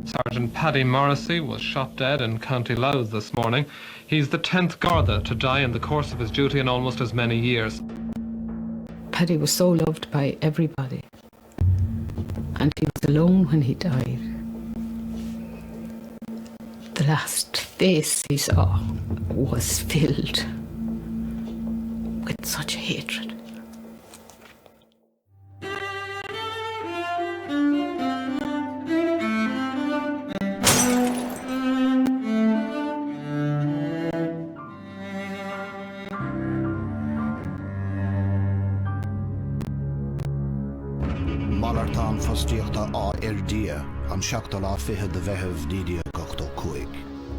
Sergeant Paddy Morrissey was shot dead in County Louth this morning. He's the 10th Garda to die in the course of his duty in almost as many years. Paddy was so loved by everybody, and he was alone when he died. The last face he saw was filled with such hatred. Malartán fostíochta á Dia an seachtal á fiche de bheitheh dídia gochtó cuig.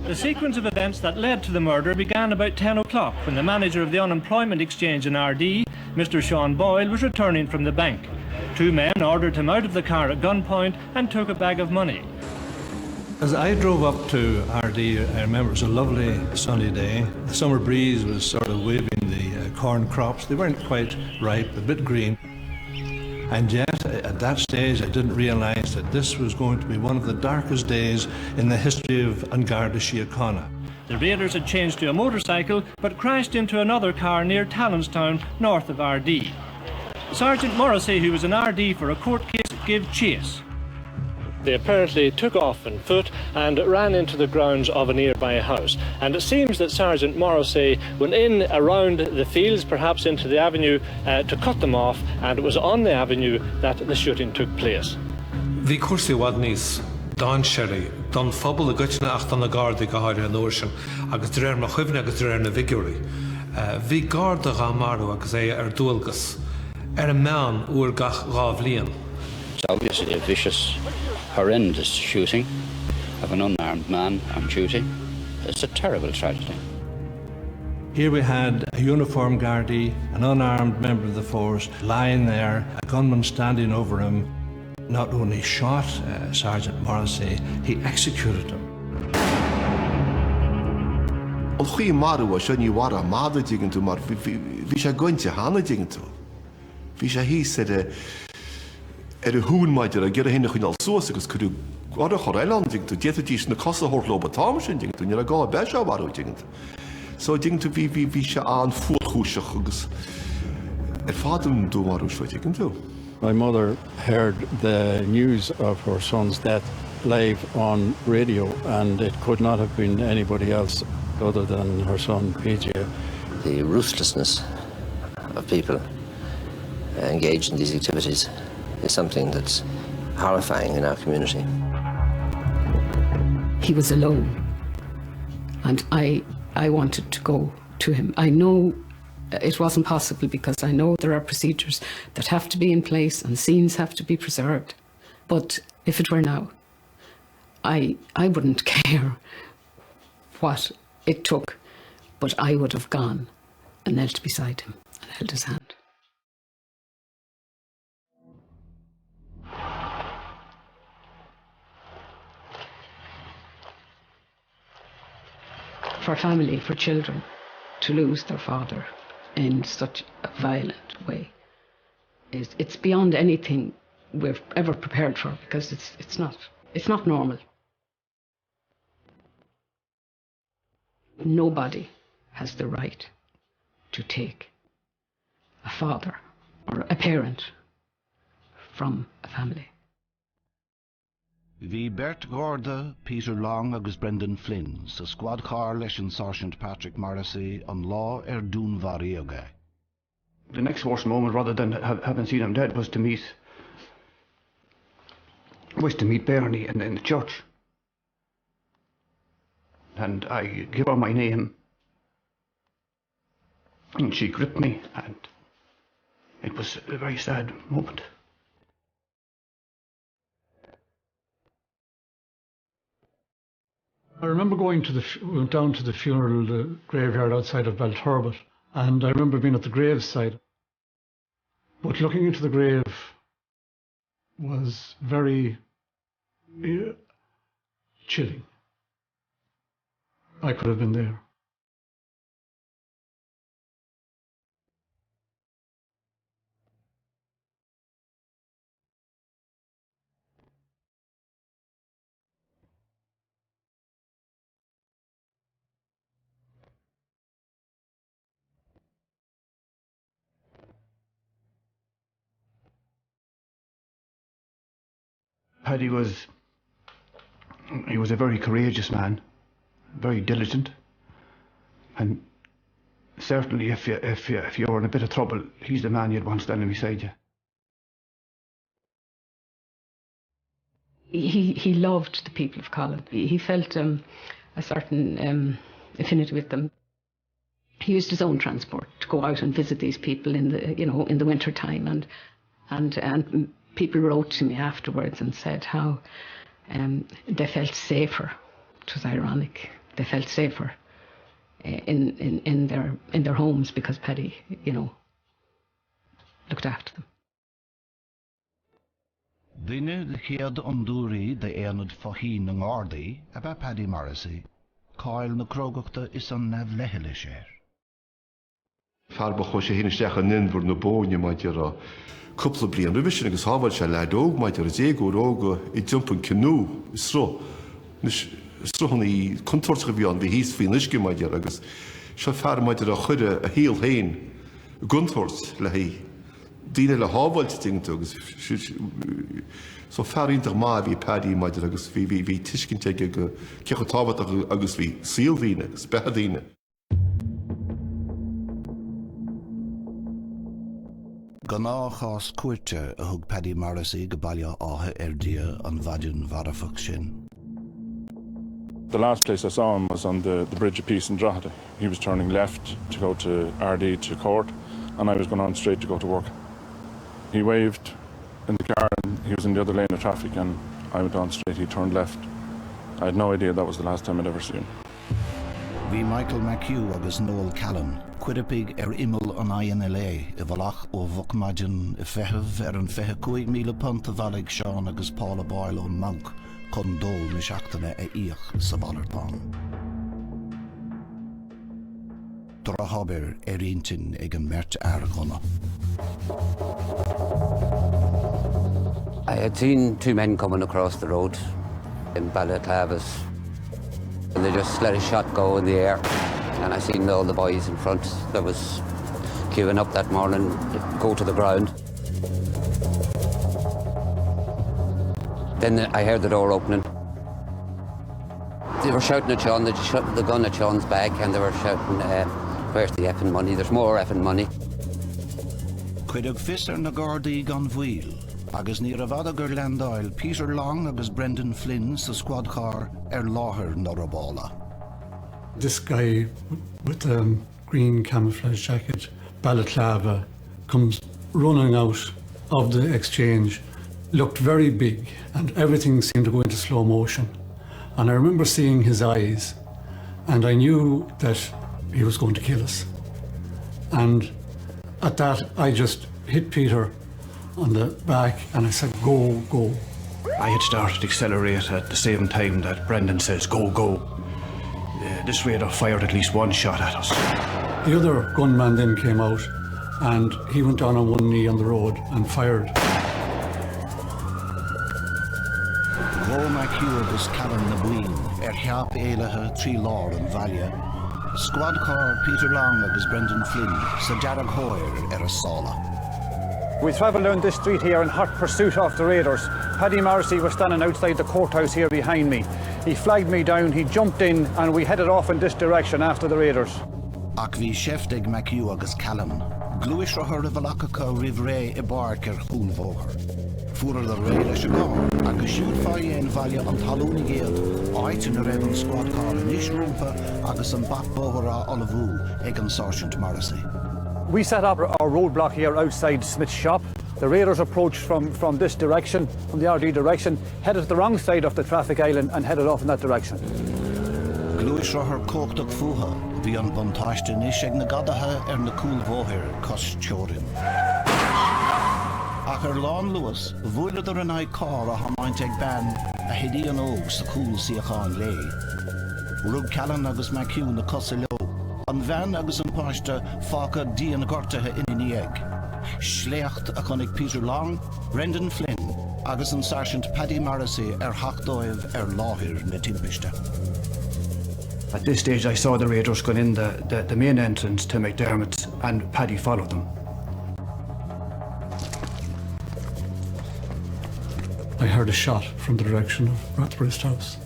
The sequence of events that led to the murder began about 10 o'clock when the manager of the unemployment exchange in RD, Mr. Sean Boyle, was returning from the bank. Two men ordered him out of the car at gunpoint and took a bag of money. As I drove up to RD, I remember it was a lovely sunny day. The summer breeze was sort of waving the corn crops. They weren't quite ripe, a bit green. And yet, at that stage, I didn't realise that this was going to be one of the darkest days in the history of Garda Síochána. The raiders had changed to a motorcycle, but crashed into another car near Talonstown, north of RD. Sergeant Morrissey, who was in RD for a court case, gave chase. They apparently took off on foot and ran into the grounds of a nearby house. And it seems that Sergeant Morrissey went in around the fields, perhaps into the avenue, to cut them off, and it was on the avenue that the shooting took place. The Cursi Wadnis, Don Sherry, Don Fubble, the Gutchna Achtan, the Garda go hard in Ocean, agus Drer Machivna, agus Drer Naviguri. The Garda Gamaru, agus Erdulgus, a man ur Gach Ravlian. It's obviously a vicious, horrendous shooting of an unarmed man on duty. It's a terrible tragedy. Here we had a uniformed Gardaí, an unarmed member of the force, lying there, a gunman standing over him. Not only shot Sergeant Morrissey, he executed him. Al goeie maru was je wara maden dingen toe, maar wie zijn gontje handen dingen toe? Wie zijn hier zitten? De hoen maakt er gere heen nog al zo, dus kun je wat een Eiland dingen toe. Dit is een kasse hoorlopen tames dingen toe. Je gaat bij jou waru dingen toe. Zo dingen toe wie je aan voorgoesje dus. Het vader doen waru zo dingen toe. My mother heard the news of her son's death live on radio, and it could not have been anybody else other than her son, PJ. The ruthlessness of people engaged in these activities is something that's horrifying in our community. He was alone, and I wanted to go to him. I know it wasn't possible because I know there are procedures that have to be in place and scenes have to be preserved. But if it were now, I wouldn't care what it took, but I would have gone and knelt beside him and held his hand. For family, for children, to lose their father in such a violent way, it's beyond anything we've ever prepared for, because it's not normal. Nobody has the right to take a father or a parent from a family. Bhí Bert Garda, Peter Long agus Brendan Flynn sa squad car leis an Sergeant Patrick Morrissey an lá Dún Mharí. The next worst moment, rather than having seen him dead, was to meet Bernie in the church. And I gave her my name, and she gripped me, and it was a very sad moment. I remember went down to the funeral, the graveyard outside of Belturbet, and I remember being at the graveside. But looking into the grave was very chilling. I could have been there. Paddy was a very courageous man, very diligent, and certainly if you were in a bit of trouble, he's the man you'd want standing beside you. He loved the people of Collon. He felt a certain affinity with them. He used his own transport to go out and visit these people in the winter time, and people wrote to me afterwards and said how they felt safer. It was ironic. They felt safer in their homes because Paddy, looked after them. Duine de chéad an dúraí de éanad fachín na Gardaí about Paddy Morrissey, Cáil na Crógachta is an nef leheile sér. Farba chu sé hína steach an ninbhar na bóine maidir a cúpla bliain rivisin agus hábhail se leadóg maidir a dégó róga I jumpan cinú sro. Srohanna I contortcha bhíán bhí híos fíon isci maidir agus se fear maidir a chuide a híal hain guntort le hí. Díine le hábhailte tingta agus so fearíntar má bhí Paddy maidir agus bhí tuiscinnte go cecha tábhat agus bhí síalhíine agus behadíine. Gná chás cuairte a thug Paddy Morrissey go baile átha dia an bhaidiún mharafach sin. The last place I saw him was on the Bridge of Peace in Drogheda. He was turning left to go to RD to court, and I was going on straight to go to work. He waved in the car and he was in the other lane of traffic, and I went on straight. He turned left. I had no idea that was the last time I'd ever seen him. Bhí Michael McHugh agus Noel Callan cuireapig imil an INLA I bhalach ó bhucmaidin I feitheamh an 25,000 punt a bhalig Seán agus Paula Boyle ón Monk chun dul na seachtaine a íoch sa Ballartán. Dora haber Aideen ag an mert airchonna. I had seen two men coming across the road in Ballartán, and they just let a shot go in the air, and I seen all the boys in front that was queuing up that morning go to the ground. Then I heard the door opening. They were shouting at Sean, they shot the gun at Sean's back, and they were shouting, where's the effing money? There's more effing money. Cuireadh fiar na Gardaí gan bhuail, agus ní bhfada gur leandáil Peter Long agus Brendan Flynn sa squad car láthair Norabála. This guy with the green camouflage jacket, balaclava, comes running out of the exchange, looked very big, and everything seemed to go into slow motion. And I remember seeing his eyes, and I knew that he was going to kill us. And at that, I just hit Peter on the back and I said, go, go. I had started to accelerate at the same time that Brendan says, go, go. This radar fired at least one shot at us. The other gunman then came out and he went down on one knee on the road and fired. Go McHugh agus Cavan na Buin cheap éilethe trí lár an bhaile. Squad car Peter Long agus Brendan Flynn sa dearg hóir a sála. We travelled down this street here in hot pursuit of the raiders. Paddy Morrissey was standing outside the courthouse here behind me. He flagged me down, he jumped in, and we headed off in this direction after the raiders. Ach bhí Sheftig McHugh agus Callan, gluis rathair a bhalachacha rih ré I barcar húnmhóthar. Fuair the ré leis a gá, agus siúd fáin bhaile an talúna géad, áitin a raibh an squad car in Ishrúmpa agus an backbóthar a Olivú ag an Sergeant Morrissey. We set up our roadblock here outside Smith's shop. The raiders approached from this direction, from the RD direction, headed to the wrong side of the traffic island and headed off in that direction. Gluis rathair cóchtach fuha, bhí an buntáiste níos ag na gadathe na cúlmhóthir cos teorin. Ach lán Lewis, bhuailad an aig car a hamáint ag ban a Aideen óg sa Garda Síochána. Rug Callan agus McHugh na cosa leo, an bhean agus an páiste fáca díana gortathe in ag. Schlecht a chunig Peter Long, Brendan Flynn agus an Sergeant Paddy Morrissey hachdóibh láthair na timpiste. At this stage I saw the raiders going in the main entrance to McDermott's, and Paddy followed them. I heard a shot from the direction of Rathbrist House.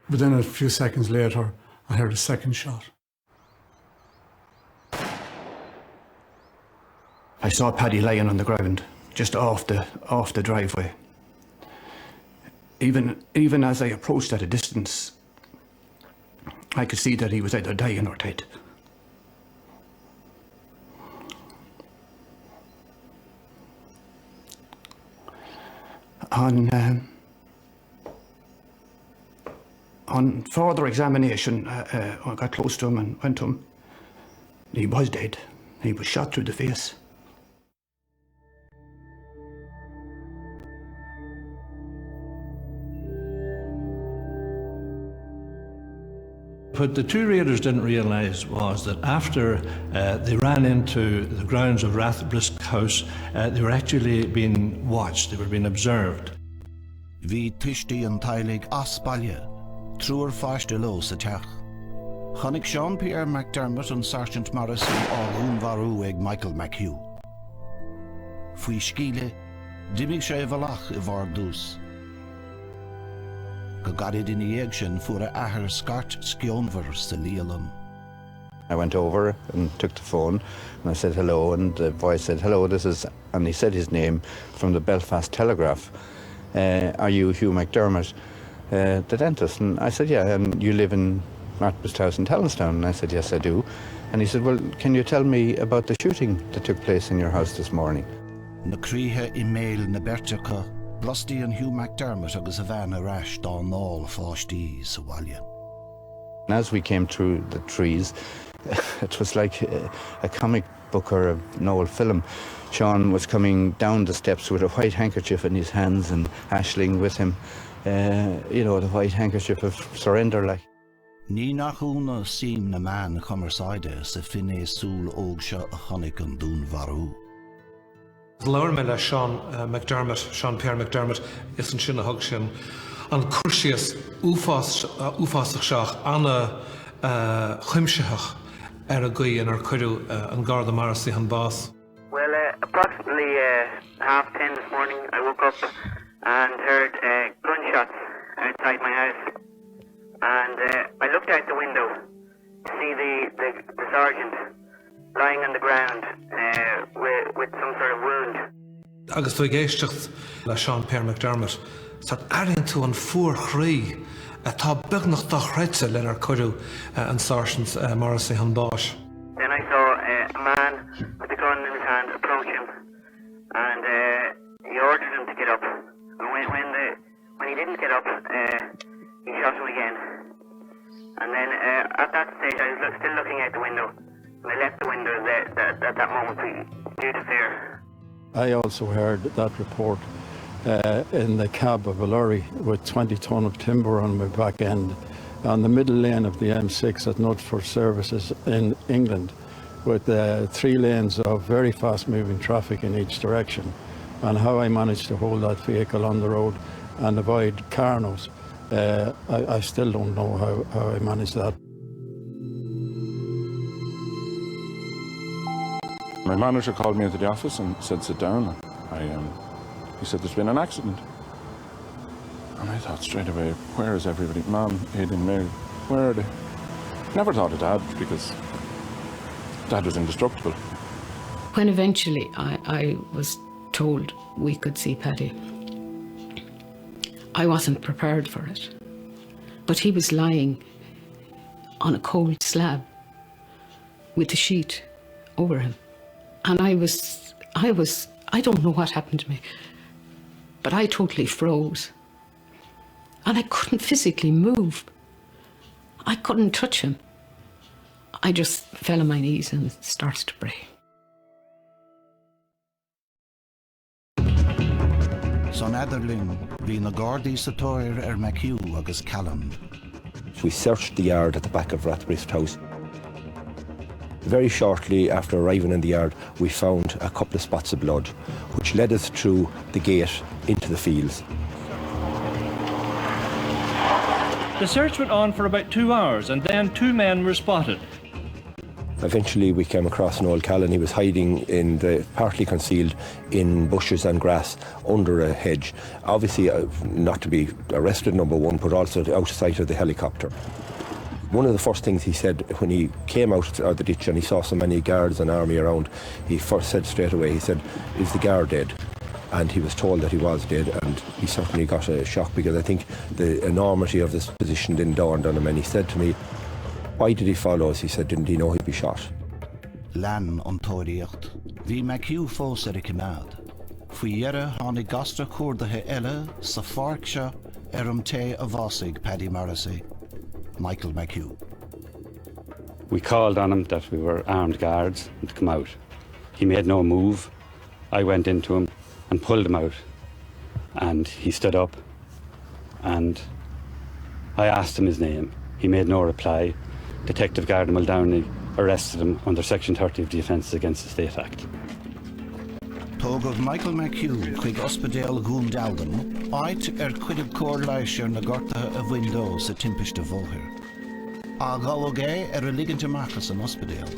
But then a few seconds later, I heard a second shot. I saw Paddy lying on the ground, just off the driveway. Even as I approached at a distance, I could see that he was either dying or dead. On further examination, I got close to him and went to him. He was dead. He was shot through the face. What the two raiders didn't realise was that after they ran into the grounds of Rathbrist House, they were actually being watched, they were being observed. Vi tishti an tailig asbalje, truer faste lo sa teach. Channig Sean Pierre McDermott and Sergeant Morrissey or Varu ag Michael McHugh. Fui skile, dimig sé valach I vardus. Gagadid in the action for a ahar skart skionver sa lialam. I went over and took the phone and I said hello, and the boy said hello, this is, and he said his name from the Belfast Telegraph. Are you Hugh McDermott, the dentist? And I said yeah, and you live in Rathbrist House in Talonstown? And I said yes I do. And he said, well, can you tell me about the shooting that took place in your house this morning? Na críhe email na Bertica, Blusty and Hugh McDermott agus a van a rash don all fáistí sa bhaile. And as we came through the trees, it was like a comic book or a Noel film. Sean was coming down the steps with a white handkerchief in his hands and Aisling with him. You know, the white handkerchief of surrender, like. Ní nach úna sim na man chumarside sa finné súl óg seo a chonig an dún varú. Lawer me le Sean McDermott, Sean Pierre McDermott, is an sin a hug sin an cursius úfásach seach anna chuimseach a gui in our cuidu an Garda Morrissey han boss. Well, approximately 10:30 this morning, I woke up and heard gunshots outside my house. And I looked out the window to see the sergeant lying on the ground with some sort of wound. Agus tu géistecht le Sean Pierre McDermott, sat airinn tú an fuair chrí atá beagnach do chreidse le ar cuidiú an Sergeant Morrissey han báis. Then I saw a man with a gun in his hand approach him, and he ordered him to get up. And when he didn't get up, he shot him again. And then at that stage, I was still looking out the window. And I left the window at that moment due to fear. I also heard that report in the cab of a lorry with 20 ton of timber on my back end on the middle lane of the M6 at Nutford Services in England, with 3 lanes of very fast moving traffic in each direction, and how I managed to hold that vehicle on the road and avoid carnos. I still don't know how I managed that. My manager called me into the office and said, sit down. He said, there's been an accident. And I thought straight away, where is everybody? Mom, Aideen, Mary, where are they? Never thought of Dad, because Dad was indestructible. When eventually I was told we could see Paddy, I wasn't prepared for it. But he was lying on a cold slab with a sheet over him. And I don't know what happened to me, but I totally froze. And I couldn't physically move. I couldn't touch him. I just fell on my knees and started to pray. Son Aderlin, bhí na Garda Síochána McHugh agus Cavan. We searched the yard at the back of Rathbrist House. Very shortly after arriving in the yard, we found a couple of spots of blood, which led us through the gate into the fields. The search went on for about 2 hours, and then 2 men were spotted. Eventually we came across an old Callan. He was hiding partly concealed in bushes and grass under a hedge. Obviously not to be arrested, number one, but also out of sight of the helicopter. One of the first things he said when he came out of the ditch and he saw so many guards and army around, he first said straight away, he said, "Is the guard dead?" And he was told that he was dead, and he certainly got a shock, because I think the enormity of this position didn't dawn on him. And he said to me, "Why did he follow us?" He said, "Didn't he know he'd be shot?" Lan an tóiríocht, bhí McHugh fós ar a cimad. Faoi dhearr tháinig gastra cuardaithe eile sa pharc an té a bhásaigh Paddy Morrissey. Michael McHugh. We called on him that we were armed guards and to come out. He made no move. I went into him and pulled him out, and he stood up, and I asked him his name. He made no reply. Detective Garda Muldowney arrested him under Section 30 of the Offences Against the State Act. Tógad Michael McHugh chuig ospidéal Dundrum, áit cuidig cór leisir na gortathe a bhaindó sa timpiste bhóthir. A gáladh é a ligannte amachchas an ospidéal.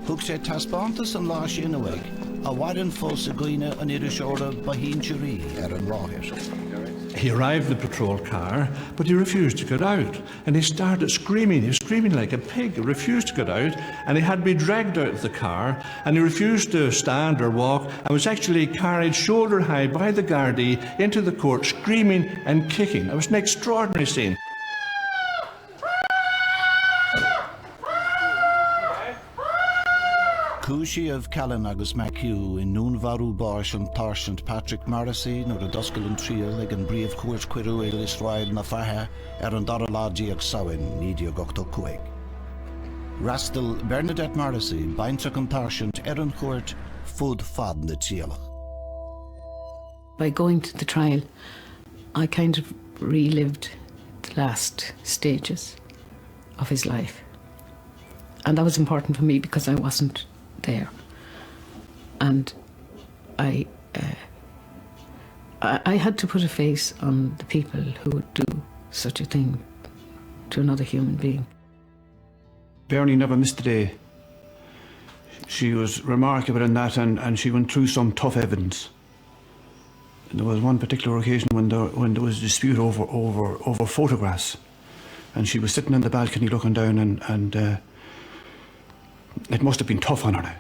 Thug sé taspántas an lá sin uig, a bhaireann fós a gcuine an irisóra bahínseoirí ar an ráthir. He arrived in the patrol car, but he refused to get out. And he started screaming. He was screaming like a pig. He refused to get out, and he had to be dragged out of the car, and he refused to stand or walk, and was actually carried shoulder high by the Gardaí into the court, screaming and kicking. It was an extraordinary scene. Cúisi of Callan agus McHugh in Núnvarú Báis an Tarsant Patrick Morrissey nor a doscail trial ag an bríomh cuairt cuireadh Israel na fathe an dara ládíag samhain nídia gochtó cuaig. Rastal Bernadette Morrissey bainteach an Tarsant an cuairt fud fad na tíalach. By going to the trial, I kind of relived the last stages of his life. And that was important for me because I wasn't there, and I had to put a face on the people who would do such a thing to another human being. Bernie never missed a day. She was remarkable in that, and she went through some tough evidence. There was one particular occasion when there was a dispute over photographs, and she was sitting on the balcony looking down, and it must have been tough on her now.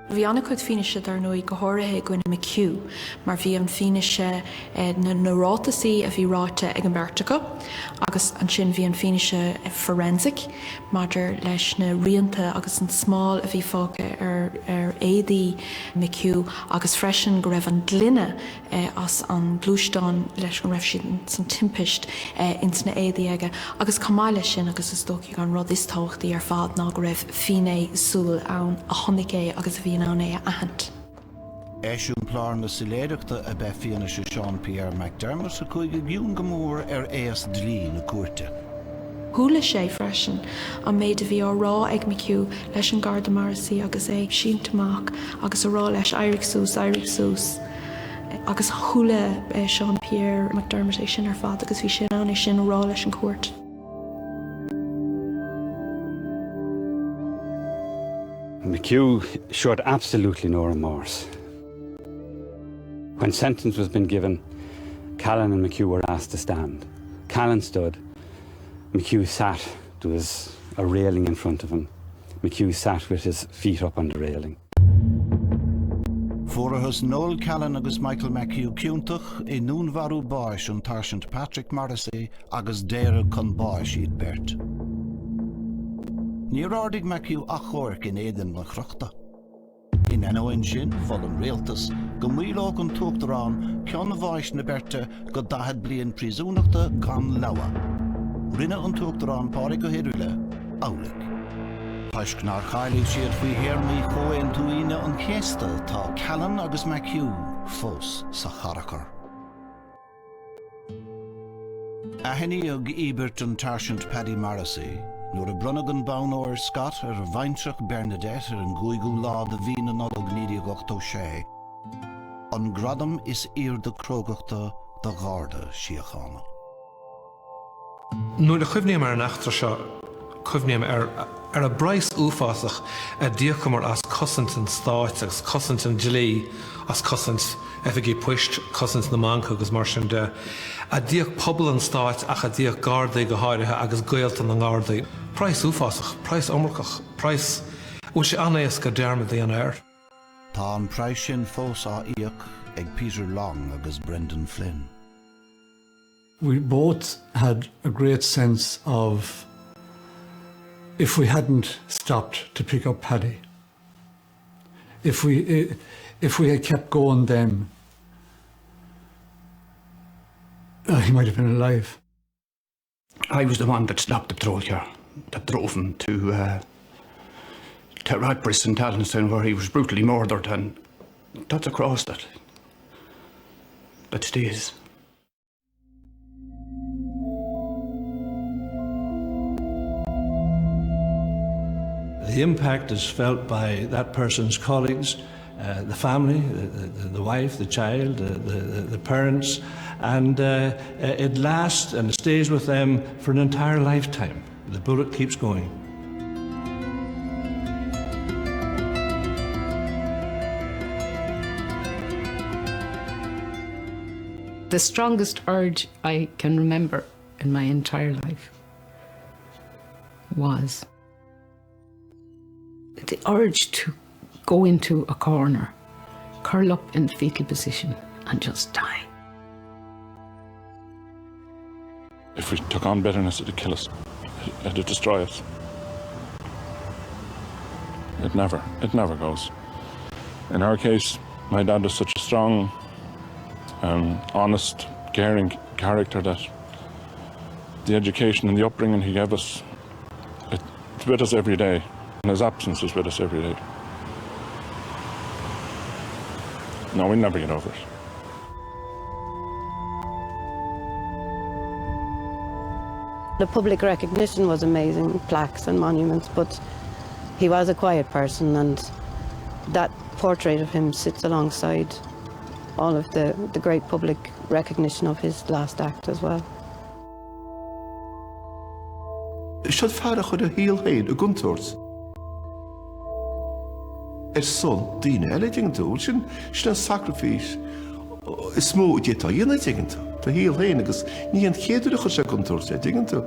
Bhí anna chuid fianaise ar nó I go háirithe Gwyne McHugh, mar bhí an fianaise na rátasaí a bhí ráite ag an Bertacha, agus an sin bhí an fianaise forensic, maidir leis na rianta agus an smáil a bhí fágtha ar Aideen McHugh, agus freisin go raibh an glunne as an glúisteán leis go raibh siad san timpist ins na Aideen aige, agus camáile sin agus is dóigh an rud is táchtaí ar fad ná go raibh finé súil ann a tháinig é agus a bhí an é a ahant. Éisiún plár na siléireachta a bheith fianaise Sean Pierre McDermott sa chuige bhún go mór ar éas dlí na cuairte. Thúla sé freisin an méid a bhí á rá ag McHugh leis an Garda Morrissey agus é síntamach agus a rá leis Iric Sús. Agus thúla Sean Pierre McDermott é sin ar fad agus bhí sin an é sin rá leis an cuairt. McHugh showed absolutely no remorse. When sentence was been given, Callan and McHugh were asked to stand. Callan stood. McHugh sat. There was a railing in front of him. McHugh sat with his feet up on the railing. Fórachas Noel Callan agus Michael McHugh ciúntach I Núnvarú Báis an Tarsant Patrick Morrissey agus Déire chun Báis iad bert. Ní rádig McHugh a chóirc in Aideen le chruachta. In enóin sin, fol an réaltas, go mílóg an tuachtarán ceann bháis na berte go 10 bliain príosúnachta gan leabhar. Rinne an tuachtarán páirc go hiúile, álaigh. Paiscnar chailligh siad faoi héarmaí chomhaon tuaoine an chéastal tá Callan agus McHugh fós sa charachar. A henníog Ebert an Tarsant Paddy Morrissey, nuair a brunagan bánóir Scott ar a bhaintreach Bernadette ar an gúigú lá de bhína nodog nídia gochtó sé. An gradam is iar de crógachta de Garda Síochána. Nuair a chuimhní mar an achtar seo cuimhníam a brais úfásach a díochamar as cosint an stáit agus cosint an dlí as cosint efigi puist cosint na manca agus mar sin de a díoch pobl an stáit ach a díoch Garda go háirithe agus gaeltan an Garda. Brais úfásach, brais omrachach, brais ó sé anéas go dermid an air. Tá an praith sin fós á íoc ag Peter Long agus Brendan Flynn. We both had a great sense of if we hadn't stopped to pick up Paddy, if we had kept going then, he might have been alive. I was the one that stopped the Drogheda, that drove him to Radbris in Tallinstown, where he was brutally murdered, and that's a cross that stays. The impact is felt by that person's colleagues, the family, the wife, the child, the parents, and it lasts and stays with them for an entire lifetime. The bullet keeps going. The strongest urge I can remember in my entire life was the urge to go into a corner, curl up in the fetal position and just die. If we took on bitterness, it'd kill us. It'd destroy us. It never goes. In our case, my dad was such a strong, honest, caring character that the education and the upbringing he gave us, it's with us every day. And his absence is with us every day. No, we'll never get over it. The public recognition was amazing, plaques and monuments, but he was a quiet person, and that portrait of him sits alongside all of the great public recognition of his last act as well. Siad fearr chud a híal héin a guntóirt. Son, díine eile dingantú, sin an sacrifice is smó dhétá dhéana dingantú. Tá híal héin agus ní an chéadú chu sé guntóirt é dingantú.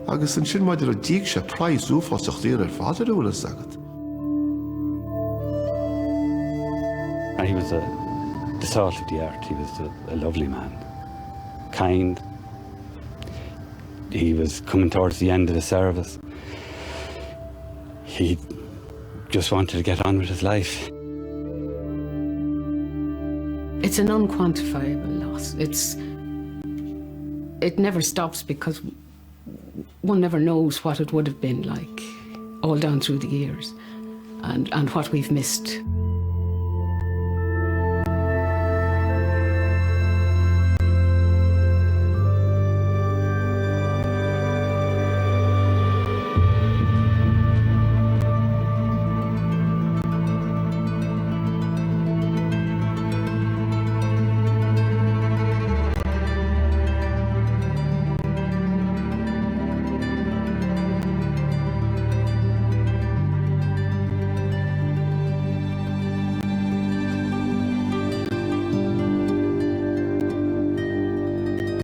Agus an sin maidir a díag sé praís úfásach díar fáidir úlas agad. And he was the salt of the art. He was a lovely man, kind. He was coming towards the end of the service. He just wanted to get on with his life. It's an unquantifiable loss. It never stops because one never knows what it would have been like all down through the years and what we've missed.